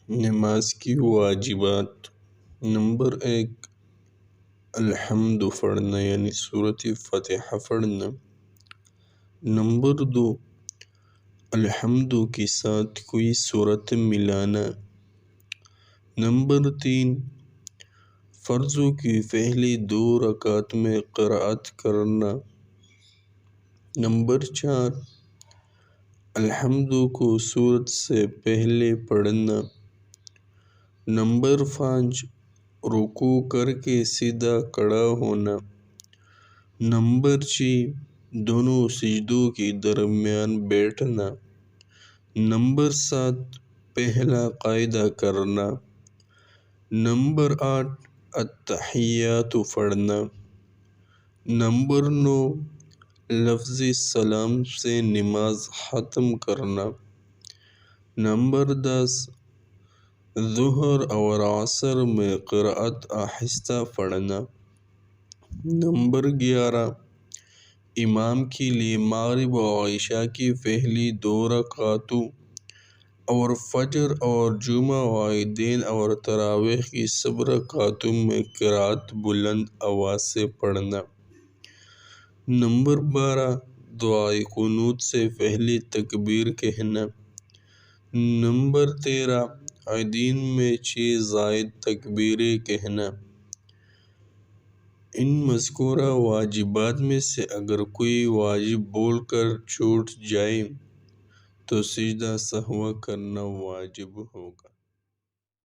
نماز کی واجبات۔ نمبر 1، الحمد پڑھنا یعنی سورۃ فاتحہ پڑھنا۔ نمبر 2، الحمد کے ساتھ کوئی سورت ملانا۔ نمبر 3، فرضوں کی پہلی 2 رکعت میں قرأت کرنا۔ نمبر 4، الحمد کو سورت سے پہلے پڑھنا۔ نمبر 5، رکوع کر کے سیدھا کھڑا ہونا۔ نمبر 6، دونوں سجدوں کے درمیان بیٹھنا۔ نمبر 7، پہلا قاعدہ کرنا۔ نمبر 8، التحیات پڑھنا۔ نمبر 9، لفظ سلام سے نماز ختم کرنا۔ نمبر 10، ظہر اور عصر میں قرأت آہستہ پڑھنا۔ نمبر 11، امام کے لیے مغرب و عشاء کی پہلی 2 رکعتوں اور فجر اور جمعہ و عیدین اور تراویح کی سب رکعتوں میں قرأت بلند آواز سے پڑھنا۔ نمبر 12، دعائے قنوت سے پہلے تکبیر کہنا۔ نمبر 13، عیدین میں 6 زائد تکبیریں کہنا۔ ان مذکورہ واجبات میں سے اگر کوئی واجب بول کر چھوٹ جائے تو سجدہ سہو کرنا واجب ہوگا۔